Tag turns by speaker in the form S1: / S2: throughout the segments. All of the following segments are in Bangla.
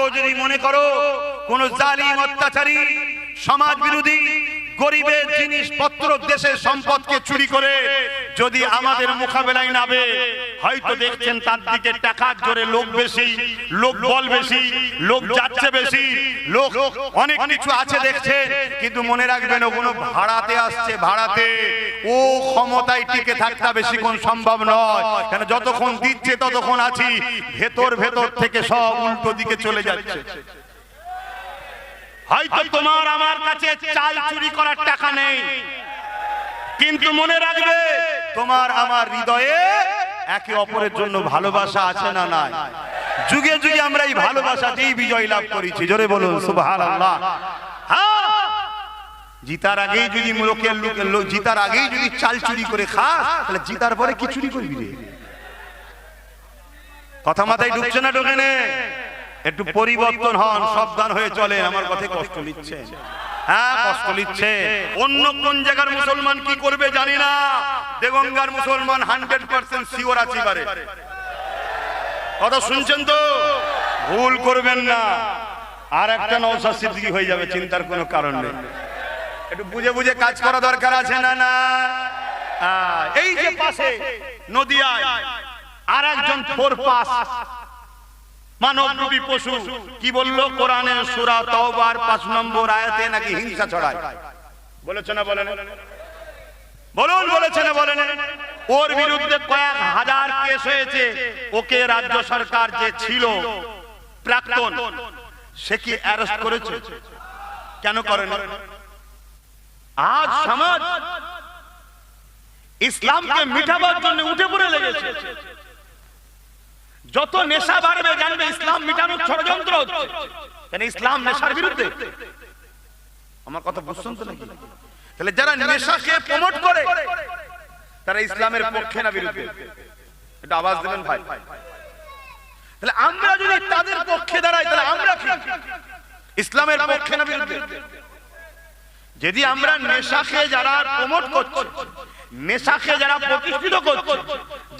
S1: আজকেও যদি মনে করো কোন জালিম অত্যাচারী সমাজ বিরোধী গরিবের জিনিসপত্র দেশের সম্পদকে চুরি করে যদি আমাদের মোকাবেলায় নামে, হয়তো দেখছেন তার দিকে টাকার জোরে লোক বেশি, লোক বল বেশি, লোক যাচ্ছে বেশি, লোক অনেক কিছু আছে দেখছে, কিন্তু মনে রাখবেন ওগুলো ভাড়াতে আসছে, ভাড়াতে। ও ক্ষমতায় টিকে থাকতে বেশিক্ষণ সম্ভব নয়, কেন যতক্ষণ দিচ্ছে ততক্ষণ আছি, ভেতর ভেতর থেকে সব উল্টো দিকে চলে যাচ্ছে। হয়তো তোমার আমার কাছে চাল চুরি করার টাকা নেই, কিন্তু মনে রাখবে তোমার আমার হৃদয়ে একে অপরের জন্য ভালোবাসা আছে না নাই? যুগে যুগে আমরা এই ভালোবাসাতেই বিজয় লাভ করেছি। জোরে বলুন সুবহানাল্লাহ। হ্যাঁ, জিতার আগেই যদি জিতার আগেই যদি চাল চুরি করে খাস, তাহলে জিতার পরে কি চুরি করবি রে? কথা মাথায় ঢুকছে না? ঢোকে না? একটু পরিবর্তন হন, সাবধান হয়ে চলেন। আমার কথায় কষ্ট নিচ্ছে, হ্যাঁ কষ্ট নিচ্ছে। অন্য কোন জায়গার মুসলমান কি করবে জানি না, দেগঙ্গার মুসলমান 100% শিওর আছি পারে। কথা শুনছেন তো? ভুল করবেন না, আর একটা নওশাদ সিদ্দিকী হয়ে যাবে, চিন্তার কোনো কারণ নেই। একটু বুঝে বুঝে কাজ করা দরকার আছে না না? এই যে পাশে নদিয়ায় আর একজন ফোরপাস মানবরূপী পশু কি বললো কোরআনের সূরা তাওবার 5 নম্বর আয়াতে নাকি হিংসা ছড়ায়, বলেছে না বলেন? বলুন বলেছে না বলেন? ওর বিরুদ্ধে কয়েক হাজার কেস হয়েছে। ওকে রাজ্য সরকার যে ছিল প্রাক্তন, সে কি অ্যারেস্ট করেছে? কেন করে না? আজ সমাজ ইসলামকে মিটাবার জন্য উঠে পড়ে লেগেছে। যত নেশা বাড়বে জানবে ইসলাম মিটানোর ষড়যন্ত্র হচ্ছে। কেন ইসলাম নেশার বিরুদ্ধে? আমার কথা বুঝছেন তো নাকি? তাহলে যারা নেশাকে প্রমোট করে তারা ইসলামের পক্ষে না বিরুদ্ধে? এটা আওয়াজ দেবেন ভাই। তাহলে আমরা যদি তাদের পক্ষে দাঁড়াই, তাহলে আমরা কি ইসলামের পক্ষে না বিরুদ্ধে? যদি আমরা নেশাকে যারা প্রমোট করছে, নেশাকে যারা প্রতিষ্ঠিত করছে,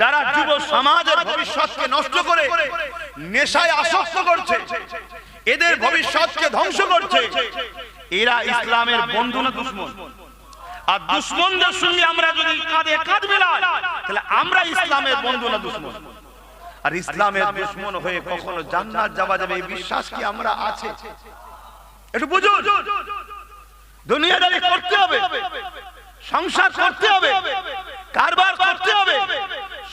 S1: যারা যুব সমাজের ভবিষ্যৎকে নষ্ট করে নেশায় আসক্ত করছে, এদের ভবিষ্যৎকে ধ্বংস করছে, এরা ইসলামের বন্ধু না দুশমন? আর দুশমনদের সঙ্গে আমরা যদি কাঁধে কাঁধ মেলাই, তাহলে আমরা ইসলামের বন্ধু না দুশমন? আর ইসলামের দুশমন হয়ে কখনো জান্নাত যাওয়া যাবে এই বিশ্বাস কি আমরা আছে? একটু বুঝুন। দুনিয়াদারি করতে হবে, সংসার করতে হবে, কারবার করতে হবে,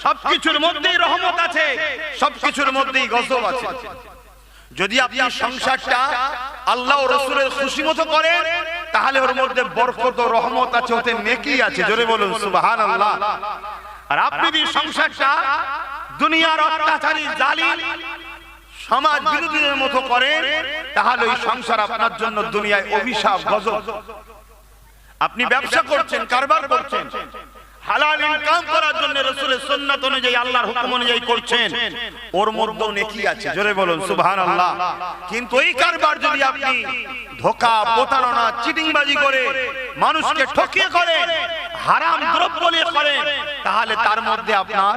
S1: সবকিছুর মধ্যেই রহমত আছে, সবকিছুর মধ্যেই গজব আছে। যদি আপনি সংসারটা আল্লাহ ও রাসূলের খুশি মতো করেন, তাহলে ওর মধ্যে বরকত ও রহমত আছে, ওতে নেকি আছে। জোরে বলুন সুবহানাল্লাহ। আর আপনি যদি সংসারটা দুনিয়ার অত্যাচারী জালিম সমাজ বিরোধীদের মতো করেন, তাহলে ওই সংসার আপনার জন্য দুনিয়ায় অভিশাপ, গজব। আপনি ব্যবসা করছেন, কারবার করছেন, হালাল ইনকাম করার জন্য রাসূলের সুন্নাত অনুযায়ী আল্লাহর হুকুম অনুযায়ী করছেন, ওর মধ্যেও নেকি আছে। জোরে বলুন সুবহানাল্লাহ। কিন্তু এই কারবার যদি আপনি ধোঁকা, প্রতারণা, চিটিংবাজি করে মানুষকে ঠকিয়ে করেন, হারাম দ্রব্য নিয়ে করেন, তাহলে তার মধ্যে আপনার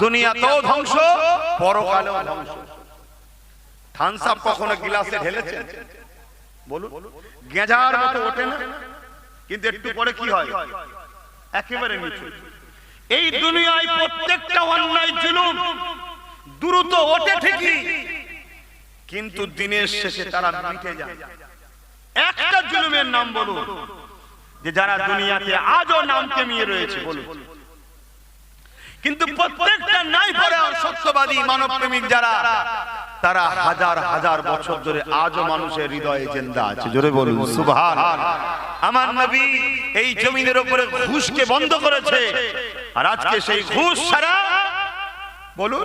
S1: দুনিয়াতেও ধ্বংস, পরকালেও ধ্বংস। থামস আপ কখনো গ্লাসে ঢেলেছেন? বলুন, গেঁজার মতো ওঠে না, কিন্তু একটু পরে কি হয়? একেবারে নিচু। এই দুনিয়ায় প্রত্যেকটা অন্যায় জুলুম দ্রুত ওঠে ঠিকই, কিন্তু দিনের শেষে তারা মিটে যায়। একটা জুলুমের নাম বলুন যে যারা দুনিয়াতে আজও নাম কেমিয়ে রয়েছে, বলুন। কিন্তু প্রত্যেকটা নাই পরে সত্যবাদী মানবপ্রেমিক যারা, তারা হাজার হাজার বছর ধরে আজও মানুষের হৃদয়ে জিন্দা আছে। জোরে বলুন সুবহানাল্লাহ। আমার নবী এই জমিনের উপরে ঘুষকে বন্ধ করেছে, আর আজকে সেই ঘুষ ছাড়া বলুন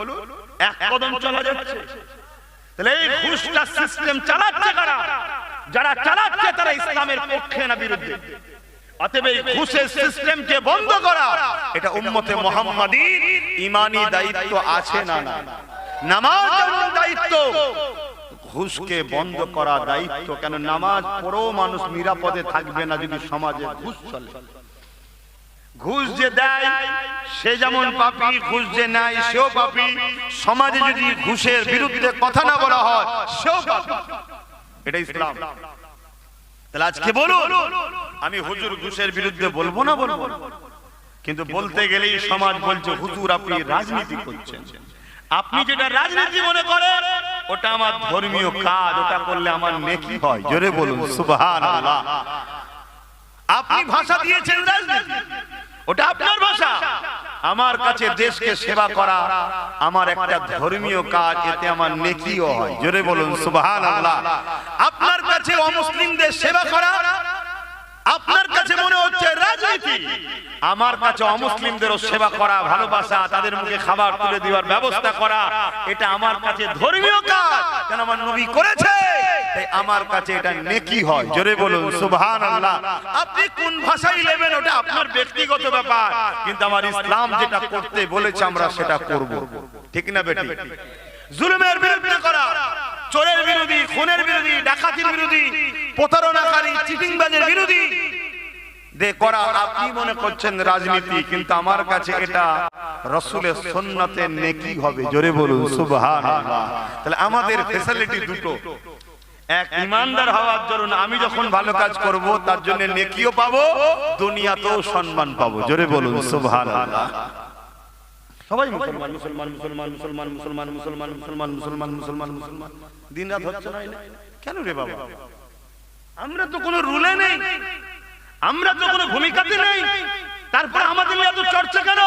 S1: এক কদম চলা যাচ্ছে। তাহলে এই ঘুষটা সিস্টেম চালাচ্ছে কারা? যারা চালাচ্ছে তারা ইসলামের পক্ষে না বিরুদ্ধে? অতএব এই ঘুষের সিস্টেমকে বন্ধ করা এটা উম্মতে মুহাম্মাদীর ঈমানি দায়িত্ব আছে না না? নামাজ যেমন দায়িত্ব, ঘুষকে বন্ধ করা দায়িত্ব। কেন নামাজ পড়েও মানুষ নিরাপদে থাকবে না যদি সমাজে ঘুষ চলে। ঘুষ যে দেয় সে যেমন পাপী, ঘুষ যে নেয় সেও পাপী। সমাজে যদি ঘুষের বিরুদ্ধে কথা না বলা হয় সেও পাপী। এটা ইসলাম। তাহলে আজকে বলুন, আমি হুজুর ঘুষের বিরুদ্ধে বলবো না বলবো, কিন্তু বলতে গেলেই সমাজ বলছে হুজুর আপনি রাজনীতি করছেন। আপনি যেটা রাজনীতি মনে করেন ওটা আমার ধর্মীয় কাজ, ওটা করলে আমার নেকি হয়। জোরে বলুন সুবহানাল্লাহ। আপনি ভাষা দিয়েছেন রাজনীতি, ওটা আপনার ভাষা। আমার কাছে দেশকে সেবা করা আমার একটা ধর্মীয় কাজ, এতে আমার নেকিও হয়। জোরে বলুন সুবহানাল্লাহ। আপনার কাছে অমুসলিমদের সেবা করা আপনার কাছে মনে হচ্ছে রাজনীতি, আমার কাছে অমুসলিমদেরও সেবা করা, ভালোবাসা, তাদের মুখে খাবার তুলে দেওয়ার ব্যবস্থা করা, এটা আমার কাছে ধর্মীয় কাজ, কেন আমার নবী করেছে, তাই আমার কাছে এটা নেকি হয়। জোরে বলুন সুবহানাল্লাহ। আপনি কোন ভাষায় নেবেন ওটা আপনার ব্যক্তিগত ব্যাপার, কিন্তু আমার ইসলাম যেটা করতে বলেছে আমরা সেটা করব। ঠিক না বেটি? জুলুমের বিরুদ্ধে করা, চোরের বিরোধী, খুনের বিরোধী, ডাকাতির বিরোধী, প্রতারণাকারী, চিটিংবাজের বিরোধী দে করা আপনি মনে করছেন রাজনীতি, কিন্তু আমার কাছে এটা রাসূলের সুন্নাতের নেকি হবে। জোরে বলুন সুবহানাল্লাহ। তাহলে আমাদের ফ্যাসিলিটি দুটো, এক ইমানদার হওয়ার জন্য আমি যখন ভালো কাজ করব তার জন্য নেকিও পাবো, দুনিয়াতেও সম্মান পাবো। জোরে বলুন সুবহানাল্লাহ। সবাই মুসলমান মুসলমান মুসলমান মুসলমান মুসলমান মুসলমান মুসলমান মুসলমান মুসলমান মুসলমান দিন রাত হচ্ছে না কেন রে বাবা? আমরা তো কোনো রুলে নেই, আমরা তো কোনো ভূমিকাতে নেই, তারপর আমাদের এত চর্চা কেন?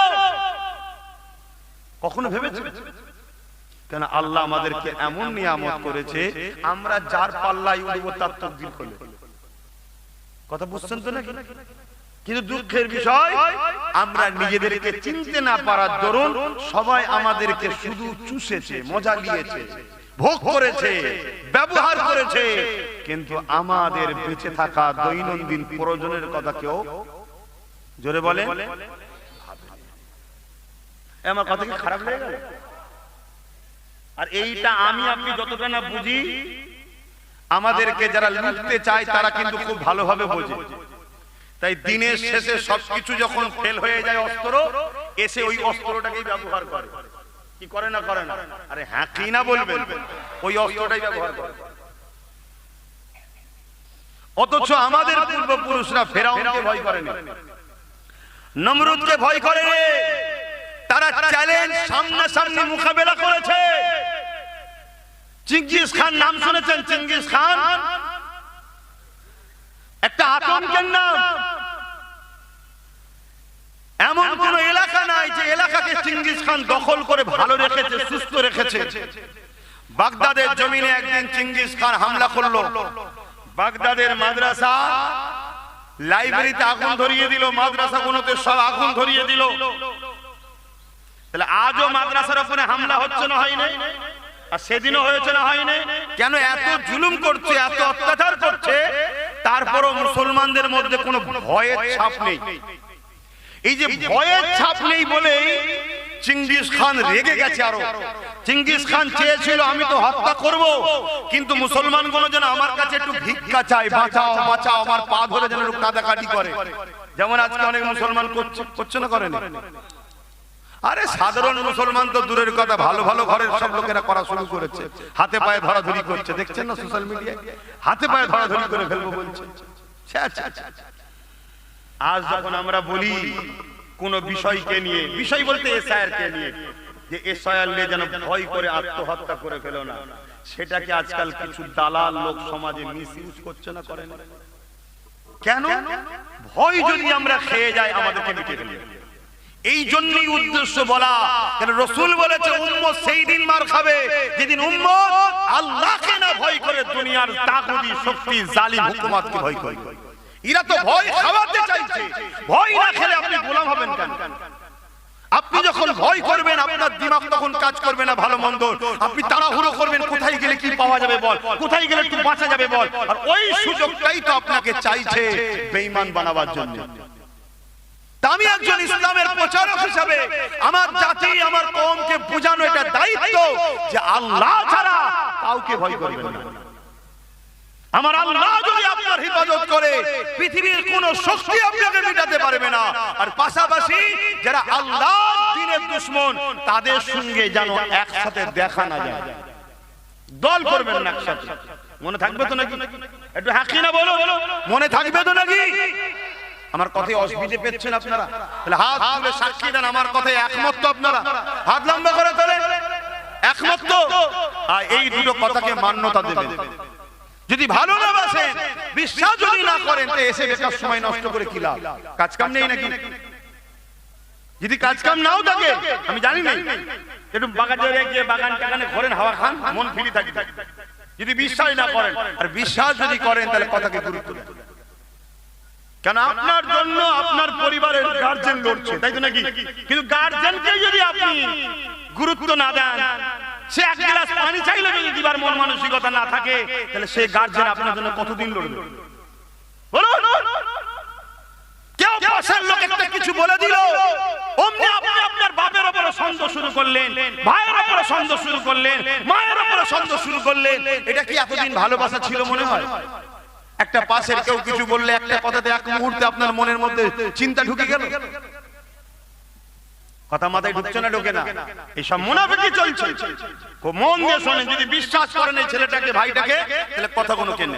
S1: কখনো ভেবেছেন কেন আল্লাহ আমাদেরকে এমন নিয়ামত করেছে আমরা যার পাল্লায় উঠবো তার তাকদীর খুলে? কথা বুঝছেন তো নাকি? কিন্তু দুঃখের বিষয় আমরা নিজেদেরকে চিনতে না পারার দরুন সবাই আমাদেরকে শুধু চুষেছে, মজা নিয়েছে, ভোগ করেছে, ব্যবহার করেছে, কিন্তু আমাদের বেঁচে থাকা দৈনন্দিন প্রয়োজনের কথা কেউ জোরে বলে। আমার কথা কি খারাপ লেগে গেল? আর এইটা আমি আপনি যতটা না বুঝি, আমাদেরকে যারা লুটতে চায় তারা কিন্তু খুব ভালোভাবে বোঝে। তাই দিনের শেষে সবকিছু যখন ফেল হয়ে যায় অস্ত্র, এসে ওই অস্ত্রটাকেই ব্যবহার করে। কি করে না করে না? আরে হ্যাঁ কি না বলবেন, ওই অস্ত্রটাই ব্যবহার করে। অথচ আমাদের পূর্বপুরুষরা ফেরাউনকে ভয় করেনি, নমরুদকে ভয় করেনি, তারা চ্যালেঞ্জ সামনাসামনি মোকাবেলা করেছে। চেঙ্গিস খান নাম শুনেছেন? চেঙ্গিস খান একটা আতঙ্কের নাম। এমন কোন এলাকা নাই যে এলাকাকে চেঙ্গিস খান দখল করে ভালো রেখেছে, সুস্থ রেখেছে। বাগদাদের জমিনে একদিন চেঙ্গিস খান হামলা করলো, বাগদাদের মাদ্রাসা লাইব্রেরিতে আগুন ধরিয়ে দিল, মাদ্রাসাগুলোতে সব আগুন ধরিয়ে দিল। তাহলে আজও মাদ্রাসার উপরে হামলা হচ্ছে না হয় নাই? আর সেদিনও হয়েছে না হয় নাই? কেন এত জুলুম করছে, এত অত্যাচার করছে, তারপরও মুসলমানদের মধ্যে কোনো ভয়ের ছাপ নেই। এই যে ভয়ের ছাপ নেই বলেই চেঙ্গিস খান রেগে গেছে। আরো চেঙ্গিস খান চেয়েছিল আমি তো হত্যা করব, কিন্তু মুসলমানগুলো যেন আমার কাছে একটু ভিক্ষা চায়, বাঁচাও বাঁচাও, আমার পা ধরে যেন একটু কাঁদাকাটি করে। যেমন আজকে অনেক মুসলমান করছে না, করেন? আরে সাধারণ মুসলমান তো দূরের কথা, ভালো ভালো ঘরের সব লোকেরা করা শুরু করেছে, হাতে পায়ে ধরাধরি করছে। দেখছেন না সোশ্যাল মিডিয়ায়? হাতে পায়ে ধরাধরি করে ফেলবো বলছে। আজ যখন আমরা বলি কোন বিষয়কে নিয়ে, বিষয় বলতে এসআইআর কে নিয়ে, যে এসআইআর নিয়ে যেন ভয় করে আত্মহত্যা করে ফেলো না, সেটাকে আজকাল কিছু দালাল লোক সমাজে মিসইউজ করছে না, করে না? কেন? ভয় যদি আমরা খেয়ে যাই আমাদেরকে মিটে ফেলবে। এই জন্যই উদ্দেশ্য বলা, কেন রাসূল বলেছে উম্মত সেই দিন মার খাবে যেদিন উম্মত আল্লাহকে না ভয় করে দুনিয়ার তাগুতি শক্তি জালিম হুকুমতকে ভয় করে। এরা তো ভয় খাওয়াতে চাইছে, ভয় না খেলে আপনি গোলাম হবেন কেন? আপনি যখন ভয় করবেন আপনার দিমাগ তখন কাজ করবে না ভালো মন্দ, আপনি তাড়াহুড়ো করবেন কোথায় গেলে কি পাওয়া যাবে বল, কোথায় গেলে একটু বাঁচা যাবে বল। আর ওই সুযোগটাই তো আপনাকে চাইছে বেঈমান বানাবার জন্য। আমি একজন ইসলামের প্রচারক হিসেবে আমার জাতি, আমার কওমকে বোঝানো এটা দায়িত্ব যে আল্লাহ ছাড়া কাউকে ভয় করবেন না। আমার আল্লাহ যদি আপনার হেফাজত করে পৃথিবীর কোন শক্তি আপনাকে মেটাতে পারবে না। আর পাশাপাশি যারা আল্লাহর দ্বীনের দুশমন তাদের সঙ্গে যেন একসাথে দেখা না যায়, দল করবেন না একসাথে। মনে থাকবে তো নাকি? একটু হাকি না বলো, মনে থাকবে তো নাকি? আমার কথায় অসুবিধে পেচ্ছেন আপনারা? তাহলে হাত তুলে সাক্ষী দেন আমার কথায় একমত তো আপনারা? হাত লম্বা করে তোলেন, একমত তো? আর এই দুটো কথাকে মান্যতা দেবেন। যদি ভালো না বাসেন, বিশ্বাস যদি না করেন, তো এসে বেকার সময় নষ্ট করে কি লাভ? কাজ কাম নেই নাকি? যদি কাজ কাম নাও থাকে, আমি জানি না, একটু বাগানে গিয়ে বাগান টাগানে ঘরেন, হাওয়া খান, মন ফ্রি থাকবে। যদি বিশ্বাস না করেন, আর বিশ্বাস যদি করেন, তাহলে কথাকে গুরুত্ব দেন। কেন আপনার জন্য আপনার পরিবারের গার্জেন লড়ছে, তাই তো নাকি? কিন্তু গার্জেনকে যদি আপনি গুরুত্ব না দেন, সে এক গ্লাস পানি চাইলে যদি দিবার মন মানসিকতা না থাকে, তাহলে সেই গার্জেন আপনার জন্য কতদিন লড়বে? বলুন। কেউ পাশের লোক একটা কিছু বলে দিল, অমনি আপনি আপনার বাপের উপরে সন্দেহ শুরু করলেন, ভাইয়ের উপরে সন্দেহ শুরু করলেন, মায়ের উপরে সন্দেহ শুরু করলেন। এটা কি এতদিন ভালোবাসা ছিল মনে হয়? একটা পাশের কেউ কিছু বললে একটা কথাতে এক মুহূর্তে আপনার মনের মধ্যে চিন্তা ঢুকে গেল। কথা মাথায় ঢুকছে না, ঢোকে না? এইসব মুনাফিকি চলছে। খুব মন দিয়ে শোনেন, যদি বিশ্বাস করেন এই ছেলেটাকে, ভাইটাকে, তাহলে কথা কোনো কেন,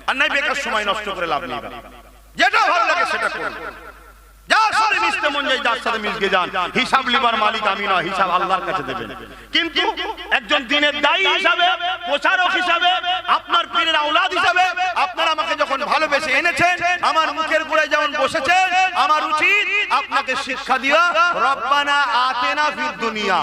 S1: আর নাই বেকার সময় নষ্ট করে লাভ নেই। যেটা ভালো লাগে সেটা করুন, যার সাথে মিশতে মন যায় যার সাথে মিশকে যান। হিসাব লিবার মালিক আমি নয়, হিসাব আল্লাহর কাছে দেবেন। কিন্তু একজন দ্বীনের দায়ী হিসাবে, প্রচারক হিসাবে, আপনার পীরের আওলাদ হিসাবে আপনারা আমাকে যখন ভালোবেসে এনেছেন, আমার মুখের গোড়ায় যেমন বসেছেন, আমার উচিত আপনাকে শিক্ষা দিয়া রব্বানা আতেনা ফিদ দুনিয়া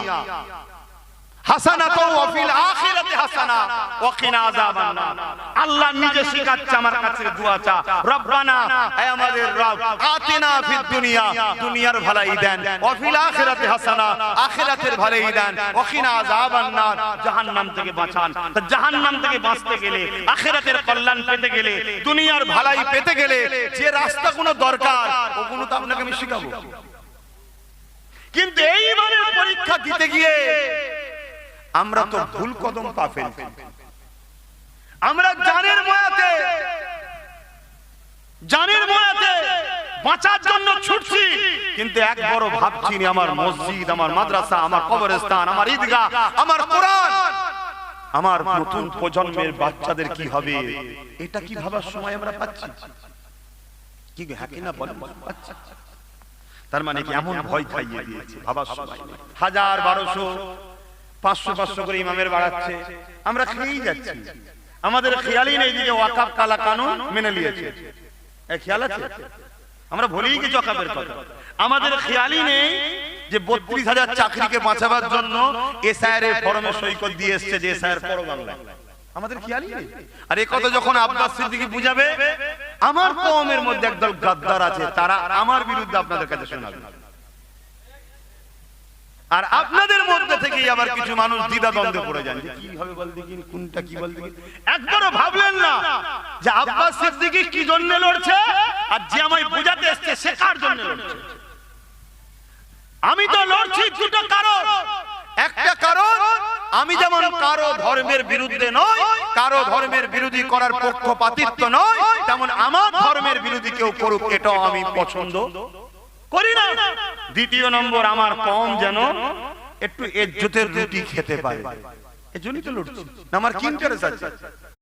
S1: হাসানাতাও ওয়া ফিল আখিরাতি হাসানা ওয়া কিনা আযাবান নার। আল্লাহ নিজে শিখাচ্ছে আমার কাছে দোয়া চা, রব্বানা, হে আমাদের রব, আতিনা ফিদ দুনিয়া, দুনিয়ার ভালাই দেন, ওয়া ফিল আখিরাতি হাসানা, আখিরাতের ভালাই দেন, ওয়া কিনা আযাবান নার, জাহান্নাম থেকে বাঁচান। তো জাহান্নাম থেকে বাঁচতে গেলে, আখিরাতের কল্যাণ পেতে গেলে, দুনিয়ার ভালাই পেতে গেলে যে রাস্তাগুলো দরকার ওগুলো তো আপনাকে আমি শিখাবো। কিন্তু এইবারের পরীক্ষা দিতে গিয়ে আমরা তো ভুল কদম পা ফেলছি। আমরা জানের ময়াতে বাঁচার জন্য ছুটছি, কিন্তু একবারও ভাবছি না আমার মসজিদ, আমার মাদ্রাসা, আমার কবরস্থান, আমার ঈদগাহ, আমার কোরআন, আমার নতুন প্রজন্মের বাচ্চাদের কি হবে, এটা কি ভাবার সময় আমরা পাচ্ছি? কি হ্যাঁ কিনা বলেন? তার মানে কি এমন ভয় খাইয়ে দিয়েছে, ভাবার সময় নেই। 1000, 1200, 500 করে ইমামের বাড়াচ্ছে, আমরা খেয়েই যাচ্ছি। আমাদের খেয়ালই নেই যে ওয়াকাফ কালা কানুন মেনে নিয়েছে, এই খেয়াল আছে? আমরা ভুলেই গেছি ওয়াকাফের কথা। আমাদের খেয়ালই নেই যে 32,000 চাকরিকে বাঁচাবার জন্য এসআইআর এর ফরমে সৈকত দিয়ে এসেছে যে এসআইআর পড়ো বাংলায়। আমাদের খেয়ালই নেই। আর এই কথা যখন আব্বাস সিদ্দিকী বুঝাবে, আমার কওমের মধ্যে একদল গাদ্দার আছে, তারা আমার বিরুদ্ধে আপনাদের কাছে শোনাবে। আর আপনাদের মধ্যে থেকেই আবার কিছু মানুষ দ্বিধা দ্বন্দ্বে পড়ে যান যে কি হবে বল দেখি, কোনটা কি বল দেখি। একবারও ভাবলেন না যে আব্বাস সিদ্দিকী কি জন্য লড়ছে, আর যে আমায় বুঝাতে এসেছে সে কার জন্য লড়ছে। আমি তো লড়ছি দুটো কারণ। একটা কারণ, আমি যেমন কারো ধর্মের বিরুদ্ধে নয়, কারো ধর্মের বিরোধী করার পক্ষপাতিত্ব নয়, তেমন আমার ধর্মের বিরোধী কেউ করুক এটাও আমি পছন্দ করি না। দ্বিতীয় নম্বর, আমার কম যেন একটু ইজ্জতের রুটি খেতে পারে, এজন্যই তো লড়ছি। আমার কি ইন্টারেস্ট আছে?